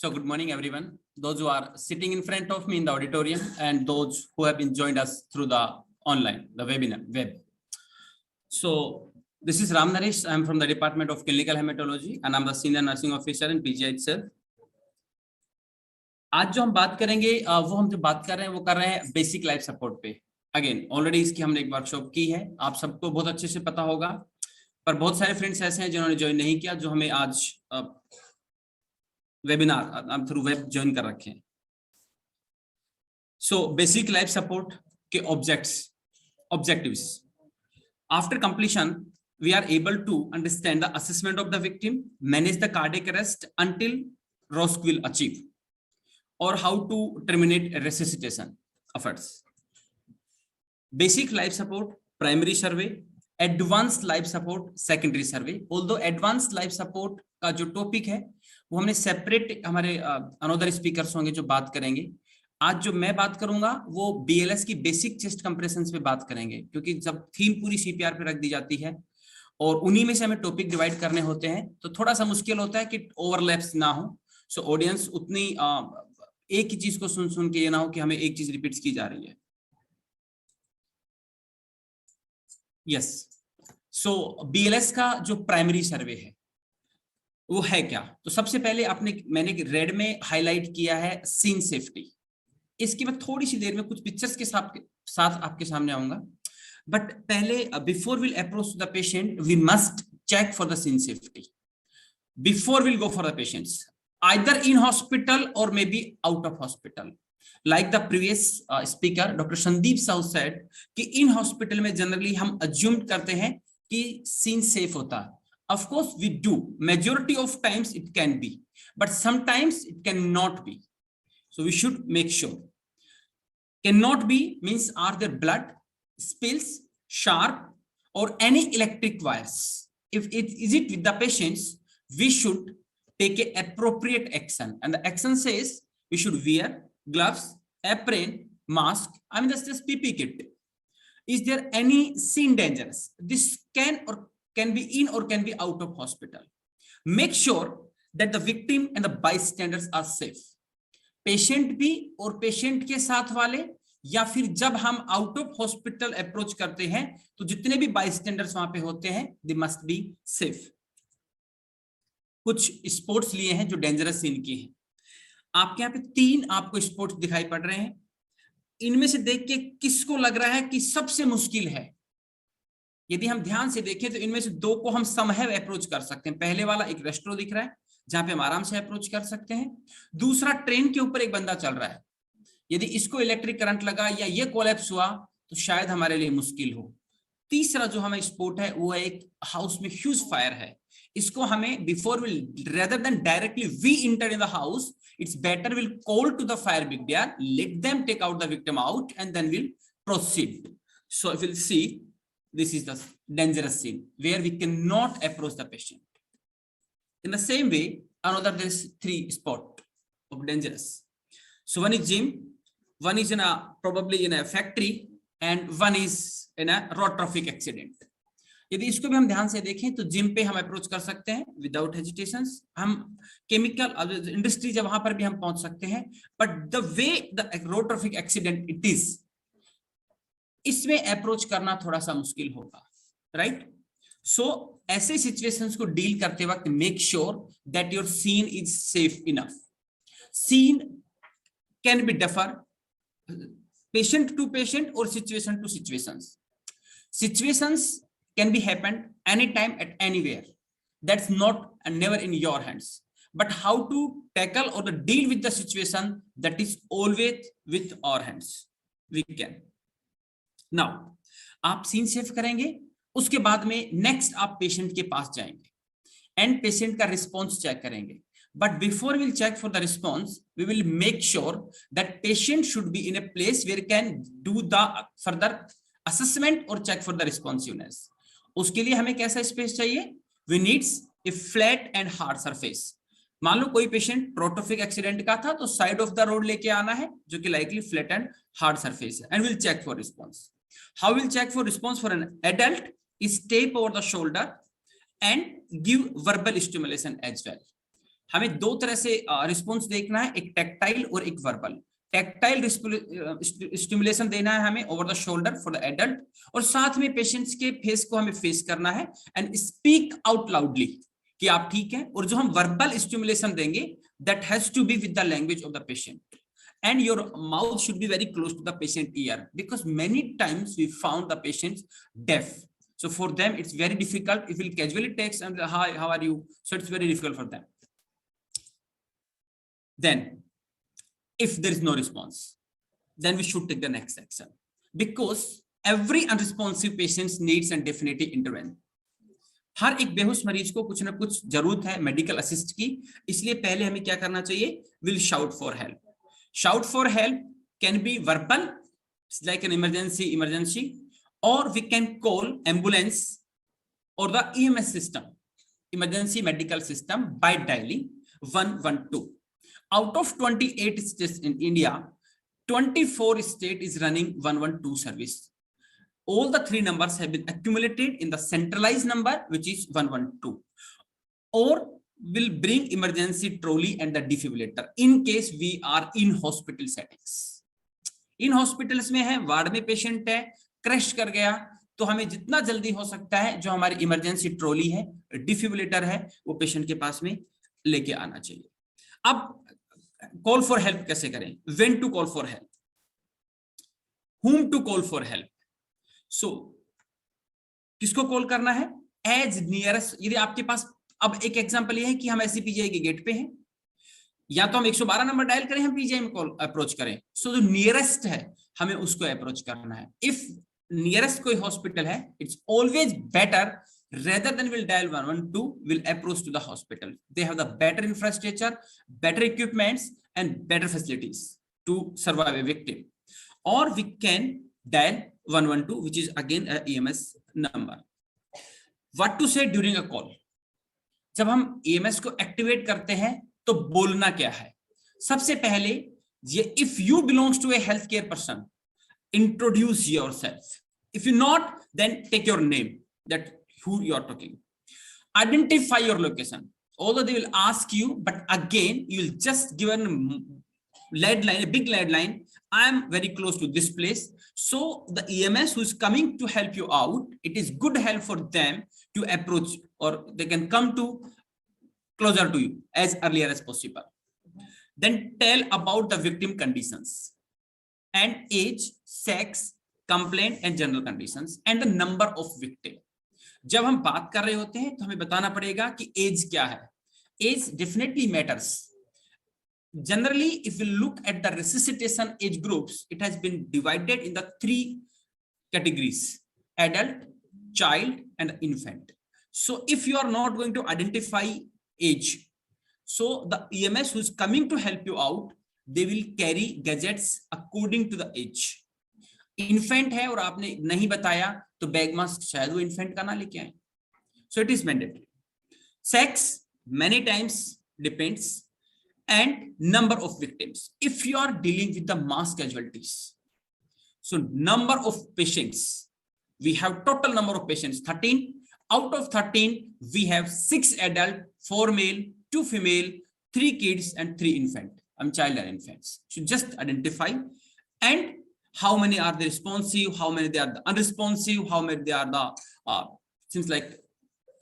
So good morning, everyone. Those who are sitting in front of me in the auditorium and those who have been joined us through the online, the webinar, web. So this is Ram Naresh. I'm from the Department of Clinical Hematology and I'm the Senior Nursing Officer in PGI itself. आज जो हम बात करेंगे वो हम जो बात कर रहे हैं वो कर रहे हैं बेसिक लाइफ सपोर्ट पे। अगेन ऑलरेडी इसकी हमने एक वर्कशॉप की है, आप सबको बहुत अच्छे से पता होगा, पर बहुत सारे फ्रेंड्स ऐसे हैं जिन्होंने ज्वाइन नहीं किया, जो हमें आज वेबिनार थ्रू वेब ज्वाइन कर रखे हैं। सो बेसिक लाइफ सपोर्ट के objectives after completion we are able to understand the assessment of the victim, manage the cardiac arrest until ROSC will achieve, or how to terminate resuscitation efforts. Basic life support, primary survey, advanced life support, secondary survey. Although advanced life support का जो topic है वो हमने separate हमारे another speakers होंगे जो बात करेंगे। आज जो मैं बात करूंगा वो BLS की बेसिक चेस्ट कंप्रेशंस पे बात करेंगे, क्योंकि जब थीम पूरी CPR पे रख दी जाती है और उन्हीं में से हमें टॉपिक डिवाइड करने होते हैं तो थोड़ा सा मुश्किल होता है कि ओवरलैप्स ना हो। सो ऑडियंस उतनी एक ही चीज को सुन के ये ना हो कि हमें एक चीज रिपीट की जा रही है। यस, सो BLS का जो प्राइमरी सर्वे है वो है क्या? तो सबसे पहले मैंने रेड में हाईलाइट किया है सीन सेफ्टी। इसकी मैं थोड़ी सी देर में कुछ पिक्चर्स के साथ आपके सामने आऊंगा, बट पहले before we'll approach the patient we must check for the scene safety before we'll go for the patients, either in hospital or maybe out of hospital. Like the previous speaker Dr. Sandeep Sahu said कि in hospital में generally हम assume करते हैं कि scene safe होता है. Of course we do. Majority of times it can be, but sometimes it cannot be. So we should make sure. Cannot be means are there blood, spills, sharp or any electric wires? If it is it with the patients, we should take an appropriate action, and the action says we should wear gloves, apron, mask. I mean, that's just PP kit. Is there any scene dangerous? This can be in or can be out of hospital. Make sure that the victim and the bystanders are safe. Patient भी और patient के साथ वाले, या फिर जब हम out of hospital approach करते हैं तो जितने भी बाइस्टैंडर्स वहां पे होते हैं दे मस्ट बी सेफ। कुछ स्पोर्ट्स लिए हैं जो डेंजरस सीन की हैं। आपके यहाँ पे 3 आपको स्पोर्ट्स दिखाई पड़ रहे हैं। इनमें से देख के किसको लग रहा है कि सबसे मुश्किल है? यदि हम ध्यान से देखें तो इनमें से 2 को हम समहाउ अप्रोच कर सकते हैं। पहले वाला एक रेस्ट्रो दिख रहा है जहां पे हम आराम से अप्रोच कर सकते हैं। दूसरा ट्रेन के ऊपर एक बंदा चल रहा है, यदि इसको इलेक्ट्रिक करंट लगा या ये कोलैप्स हुआ तो शायद हमारे लिए मुश्किल हो। तीसरा जो हमें स्पोर्ट है वो एक हाउस में ह्यूज फायर है। इसको हमें before we'll rather than directly we enter in the house, it's better we'll call to the fire brigade, let them take out the victim out and then we'll proceed. So we'll see this is the dangerous scene where we can not approach the patient. In the same way, another there is 3 spot of dangerous. So one is gym, one is in probably in a factory, and one is in a road traffic accident. यदि इसको भी हम ध्यान से देखें तो gym पे हम अप्रोच कर सकते हैं विदाउट हेजिटेशंस। हम केमिकल इंडस्ट्री जब वहां पर भी हम पहुंच सकते हैं, but the way the road traffic accident it is, इसमें अप्रोच करना थोड़ा सा मुश्किल होगा, राइट? सो ऐसे सिचुएशंस को डील करते वक्त make sure that your scene is safe enough. Scene can be differ patient to patient और situation to situations. Situations can be happened anytime at anywhere. That's not and never in your hands. But how to tackle or to deal with the situation, that is always with our hands. We can. Now, आप scene save करेंगे, उसके बाद में next आप patient के पास जाएंगे and patient का response check करेंगे। But before we'll check for the response, we will make sure that patient should be in a place where can do the further assessment or check for the responsiveness. उसके लिए हमें कैसा space चाहिए? We needs a flat and hard surface. मान लो कोई patient road accident का था तो साइड ऑफ द रोड लेके आना है जो कि likely flat and hard surface है, and will check for response. How will check for response for an adult? Step over the shoulder and give verbal stimulation as well. हमें दो तरह से रिस्पॉन्स देखना है, एक टैक्टाइल और एक वर्बल। टैक्टाइल स्टिमुलेशन देना है हमें over the shoulder for the adult, और साथ में पेशेंट्स के फेस को हमें फेस करना है एंड स्पीक आउट लाउडली कि आप ठीक हैं। और जो हम वर्बल स्टिमुलेशन देंगे that has to be with the language of the patient, and your mouth should be very close to the patient ear, because many times we found the patients deaf, so for them it's very difficult. If we'll casually text and hi, how are you, so it's very difficult for them. Then if there is no response, then we should take the next action, because every unresponsive patient needs and definitely intervene. हर एक बेहोश मरीज को कुछ ना कुछ जरूरत है medical assist की, इसलिए पहले हमें क्या करना चाहिए, will shout for help. Shout for help can be verbal, it's like an emergency, or we can call ambulance or the EMS system, emergency medical system, by dialing 112. Out of 28 states in India, 24 states is running 112 service. All the three numbers have been accumulated in the centralized number, which is 112, or will bring emergency trolley and the defibrillator in case we are in hospital settings. In hospitals में है, ward में patient है, crash कर गया, तो हमें जितना जल्दी हो सकता है जो हमारी इमरजेंसी ट्रॉली है, डिफिब्रिलेटर है, वो पेशेंट के पास में लेके आना चाहिए. अब कॉल फॉर हेल्प कैसे करें, when to call for help, whom to call for help. So किसको कॉल करना है, एज नियरेस्ट. यदि आपके पास, अब एक एग्जांपल ये है कि हम ऐसी पीजीआई के गेट पे हैं, या तो हम 112 नंबर डायल करें, हम पीजीआई में कॉल अप्रोच करें, सो जो नियरेस्ट है हमें उसको अप्रोच करना है. इफ नियरेस्ट कोई हॉस्पिटल है, it's always better rather than we'll dial 112, we'll approach to the hospital. They have the better infrastructure, better equipments and better facilities to survive a victim. Or we can dial 112, which is again a EMS number. What to say during a call? जब हम EMS को activate करते हैं तो बोलना क्या है. सबसे पहले ये, if you belongs to a healthcare person, introduce yourself. If you not, then take your name, that who you are talking. Identify your location, although they will ask you, but again you will just give a lead line, a big lead line, I am very close to this place. So the EMS who is coming to help you out, it is good help for them to approach, or they can come to closer to you as earlier as possible. Then tell about the victim conditions and age, sex, complaint and general conditions and the number of victim. जब हम बात कर रहे होते हैं तो हमें बताना पड़ेगा कि एज क्या है. Age definitely matters. Generally if you look at the resuscitation age groups, it has been divided in the 3 categories: adult, child and infant. So if you are not going to identify age, so the EMS who is coming to help you out, they will carry gadgets according to the age. Infant है और आपने नहीं बताया तो bag mask शायद वो infant का ना लेके आए. So it is mandatory. Sex many times depends, and number of victims. If you are dealing with the mass casualties, so number of patients, we have total number of patients 13. Out of 13 we have 6 adult, 4 male, 2 female, 3 kids and 3 infant. Child and infants. So just identify, and how many are the responsive, how many they are the unresponsive, how many they are the seems like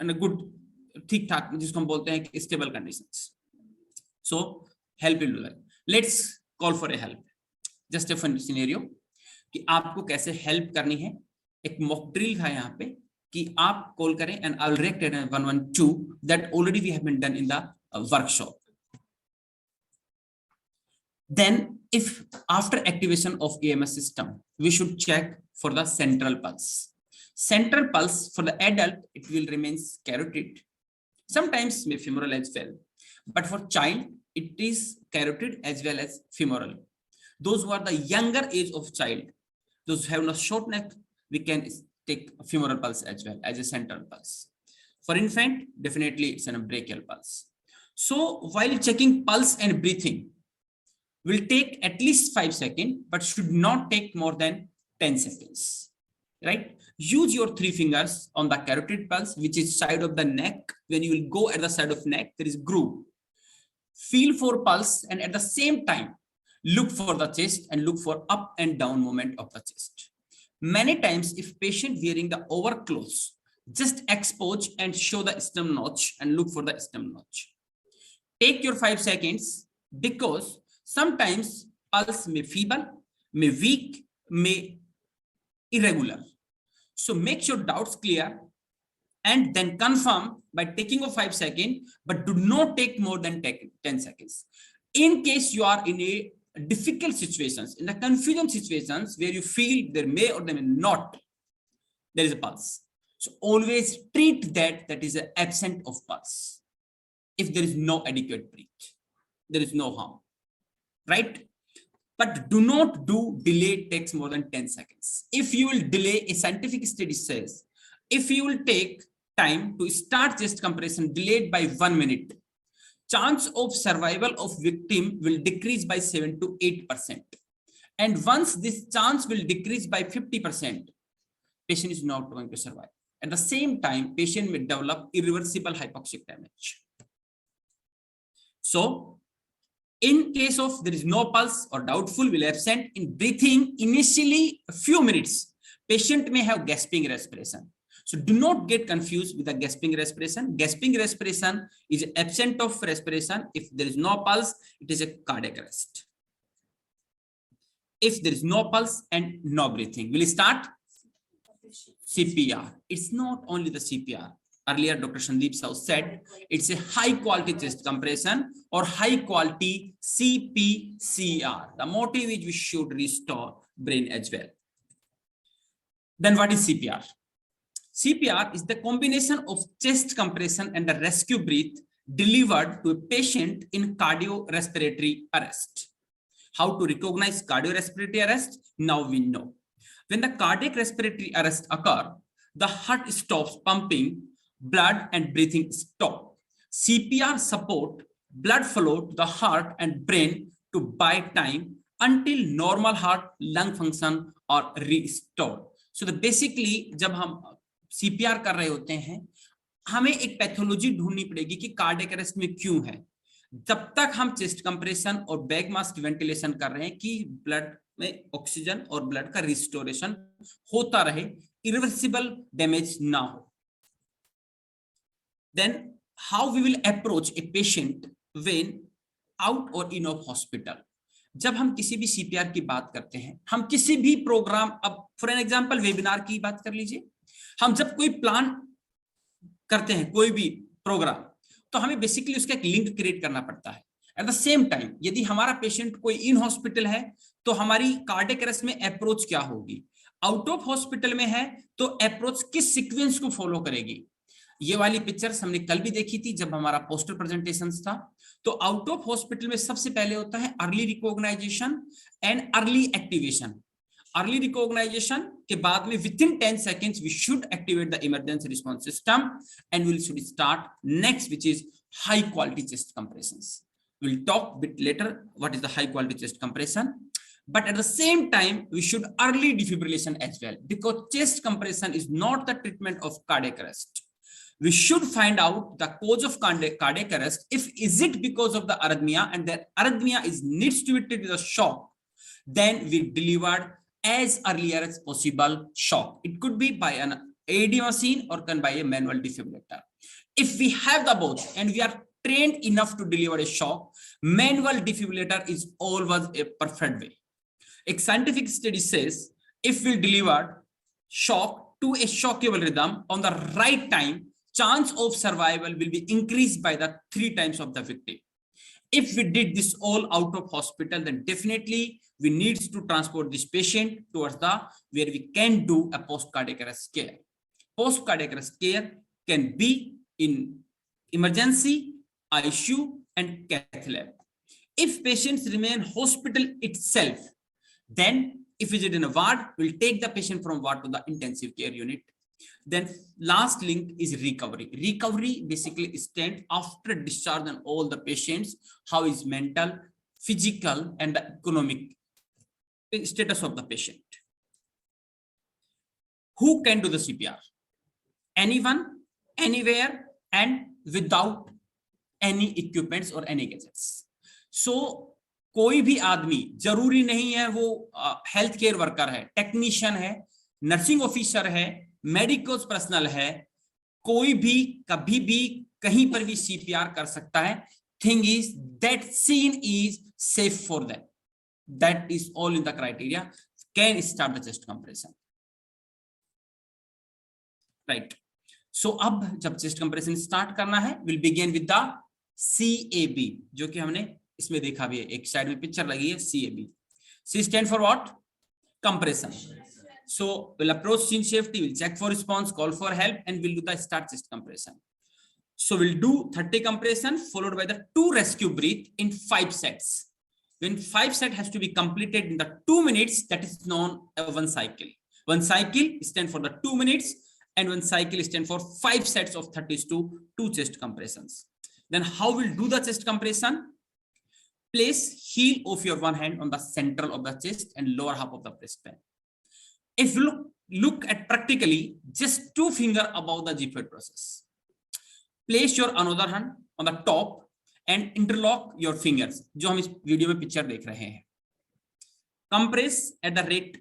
in a good ठीक ठाक, जिसको हम बोलते हैं कि stable conditions. So help will do that. Let's call for a help. Just a fun scenario कि आपको कैसे help करनी है. एक mock drill था यहाँ पे कि आप कॉल करें and I'll react at 112 that already we have been done in the workshop. Then if after activation of EMS system, we should check for the central pulse. Central pulse for the adult, it will remain carotid. Sometimes may femoral as well. But for child, it is carotid as well as femoral. Those who are the younger age of child, those who have a short neck, we can take a femoral pulse as well as a central pulse. For infant, definitely it's a brachial pulse. So while checking pulse and breathing, will take at least 5 seconds, but should not take more than 10 seconds, right? Use your 3 fingers on the carotid pulse, which is side of the neck. When you will go at the side of neck, there is groove. feel for pulse, and at the same time look for the chest and look for up and down movement of the chest. Many times if patient wearing the overclothes, just expose and show the stem notch and look for the stem notch. Take your 5 seconds, because sometimes pulse may feeble, may weak, may irregular. So make sure doubts clear and then confirm by taking a 5 seconds, but do not take more than 10 seconds. In case you are in a difficult situations, in the confusion situations where you feel there may or there may not, there is a pulse. So always treat that is an absent of pulse. If there is no adequate breath, there is no harm, right? But do not do delay takes more than 10 seconds. If you will delay, a scientific study says, if you will take time to start chest compression delayed by 1 minute, chance of survival of victim will decrease by 7 to 8%. And once this chance will decrease by 50%, patient is not going to survive. At the same time, patient may develop irreversible hypoxic damage. So, in case of there is no pulse or doubtful, will absent in breathing, initially a few minutes, patient may have gasping respiration. So do not get confused with the gasping respiration. Gasping respiration is absent of respiration. If there is no pulse, it is a cardiac arrest. If there is no pulse and no breathing, will start CPR. It's not only the CPR. Earlier, Dr. Sandeep Sahu said it's a high quality chest compression or high quality CPCR. The motive is we should restore brain as well. Then what is CPR? CPR is the combination of chest compression and the rescue breath delivered to a patient in cardiorespiratory arrest. How to recognize cardiorespiratory arrest? Now we know. When the cardiac respiratory arrest occurs, the heart stops pumping blood and breathing stop. CPR support blood flow to the heart and brain to buy time until normal heart lung function are restored. So the basically जब हम CPR कर रहे होते हैं, हमें एक pathology ढूंढनी पड़ेगी कि कार्डियक अरेस्ट में क्यों है. जब तक हम चेस्ट कंप्रेशन और बैक मास्क वेंटिलेशन कर रहे हैं कि ब्लड में ऑक्सीजन और ब्लड का रिस्टोरेशन होता रहे, इरिवर्सिबल डैमेज ना हो. Then how we will approach a patient when out or in of hospital? जब हम किसी भी CPR की बात करते हैं, हम किसी भी प्रोग्राम, अब फॉर एन एग्जांपल वेबिनार की बात कर लीजिए, हम जब कोई प्लान करते हैं कोई भी प्रोग्राम, तो हमें बेसिकली उसका एक लिंक क्रिएट करना पड़ता है. एट द सेम टाइम यदि हमारा पेशेंट कोई इन हॉस्पिटल है तो हमारी कार्डियक अरेस्ट में अप्रोच क्या होगी, आउट ऑफ हॉस्पिटल में है तो अप्रोच किस सीक्वेंस को फॉलो करेगी. ये वाली पिक्चर्स हमने कल भी देखी थी जब हमारा पोस्टर प्रेजेंटेशन था. तो आउट ऑफ हॉस्पिटल में सबसे पहले होता है early recognization and early activation. Early recognization के बाद में within 10 seconds we should activate the emergency response system and we should start next, which is high quality chest compressions. We'll talk bit later what is the high quality chest compression, but at the same time we should early defibrillation as well, because chest compression is not the treatment of cardiac arrest. We should find out the cause of cardiac arrest. If is it because of the arrhythmia and the arrhythmia is needs to be treated with a shock, then we delivered as earlier as possible shock. It could be by an AED machine or can by a manual defibrillator. If we have the both and we are trained enough to deliver a shock, manual defibrillator is always a perfect way. A scientific study says if we deliver shock to a shockable rhythm on the right time, chance of survival will be increased by the 3 times of the victim. If we did this all out of hospital, then definitely we need to transport this patient towards the where we can do a post cardiac arrest care. Post cardiac arrest care can be in emergency, ICU and cath lab. If patients remain hospital itself, then if visit in a ward, we'll take the patient from ward to the intensive care unit. Then last link is recovery. Recovery basically stands after discharge on all the patients, how is mental, physical and the economic status of the patient. Who can do the CPR? Anyone, anywhere and without any equipments or any gadgets. So कोई भी आदमी, जरूरी नहीं है वो health care worker है, technician है, nursing officer है, मेडिकल पर्सनल है, कोई भी कभी भी कहीं पर भी CPR कर सकता है. Thing is that scene is safe for them. That is all in the criteria. Can start the chest compression. Right. So अब जब चेस्ट कंप्रेशन स्टार्ट करना है, will begin with the CAB, जो कि हमने इसमें देखा भी है, एक साइड में पिक्चर लगी है CAB. C stand for what? Compression. So we'll approach scene safety, we'll check for response, call for help, and we'll do the start chest compression. So we'll do 30 compression followed by the 2 rescue breath in 5 sets. When 5 set has to be completed in the 2 minutes, that is known as one cycle. One cycle stands for the 2 minutes, and one cycle stands for 5 sets of 30 to 2 chest compressions. Then how we'll do the chest compression? Place heel of your one hand on the central of the chest and lower half of the breastband. If you look at practically, just 2 fingers above the G-fluid process. Place your another hand on the top and interlock your fingers, जो हम इस video में picture देख रहे हैं. Compress at the rate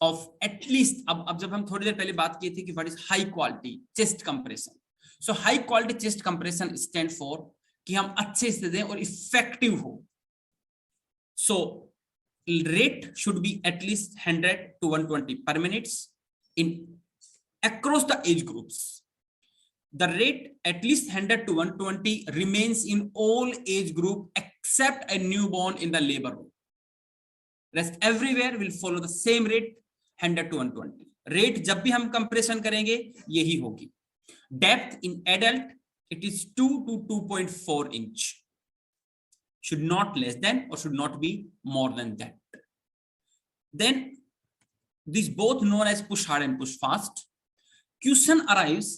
of at least, अब जब हम थोड़ी देर पहले बात की थी कि what is high quality chest compression. So high quality chest compression stand for कि हम अच्छे से दें और effective हो. So rate should be at least 100 to 120 per minute in across the age groups. The rate at least 100 to 120 remains in all age group except a newborn in the labor room. Rest everywhere will follow the same rate, 100 to 120. Rate जब भी हम compression करेंगे यही होगी. Depth in adult it is 2 to 2.4 inch. Should not less than or should not be more than that. Then these both known as push hard and push fast. Question arrives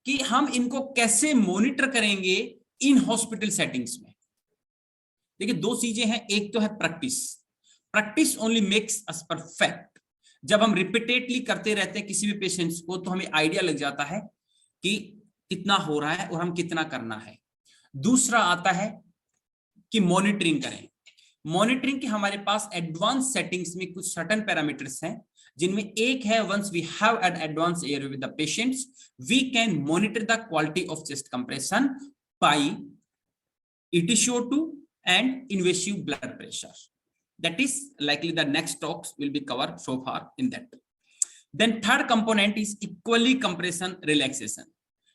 कि हम इनको कैसे monitor करेंगे in hospital settings में. देखिए 2 चीजें हैं, एक तो है practice only makes us perfect. जब हम रिपीटेडली करते रहते हैं किसी भी पेशेंट्स को तो हमें आइडिया लग जाता है कि कितना हो रहा है और हम कितना करना है. दूसरा आता है कि मॉनिटरिंग करें. मॉनिटरिंग के हमारे पास एडवांस सेटिंग्स में कुछ सर्टेन पैरामीटर्स हैं, जिनमें एक है once we have an advanced airway with the patients, we can monitor the quality of chest compression by EtCO2 and invasive blood pressure. That is likely the next talks will be covered so far in that. Then third component is equally compression relaxation.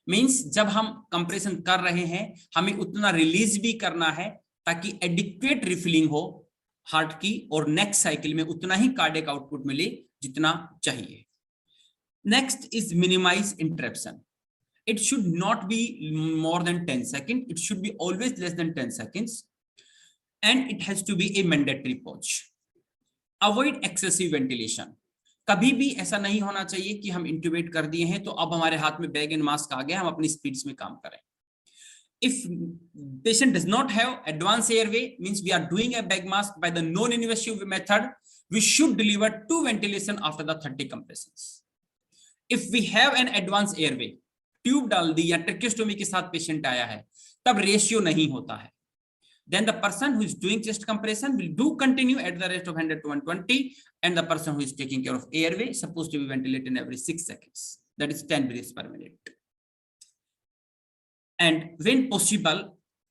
Means जब हम compression कर रहे हैं हमें उतना release भी करना है ताकि एडिक्वेट रिफिलिंग हो हार्ट की और नेक्स्ट साइकिल में उतना ही कार्डियक आउटपुट मिले जितना चाहिए. Next is minimise interruption. It should not be more than 10 second. It should be always less than 10 seconds and it has to be a mandatory pause. Avoid excessive ventilation. कभी भी ऐसा नहीं होना चाहिए कि हम इंट्यूबेट कर दिए हैं तो अब हमारे हाथ में बैग एंड मास्क आ गया, हम अपनी स्पीड्स में काम करें. If patient does not have advanced airway, means we are doing a bag mask by the non-invasive method, we should deliver 2 ventilation after the 30 compressions. If we have an advanced airway, tube डाल दी या tracheostomy के साथ patient आया है, तब ratio नहीं होता है. Then the person who is doing chest compression will do continue at the rate of 100 to 120, and the person who is taking care of airway is supposed to be ventilated every 6 seconds. That is 10 breaths per minute. And when possible,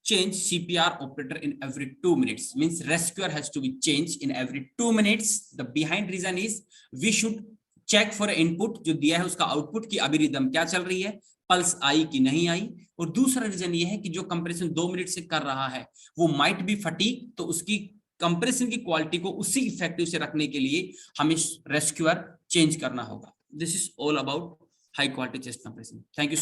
change CPR operator in every 2 minutes. Means rescuer has to be changed in every 2 minutes. The behind reason is we should check for input जो दिया है उसका output की अभी rhythm क्या चल रही है, पल्स आई कि नहीं आई. और दूसरा रीजन ये है कि जो कंप्रेशन 2 मिनट से कर रहा है वो माइट बी फटीग, तो उसकी कंप्रेशन की क्वालिटी को उसी इफेक्टिव से रखने के लिए हमें रेस्क्यूअर चेंज करना होगा. This is all about high quality chest compression. Thank you.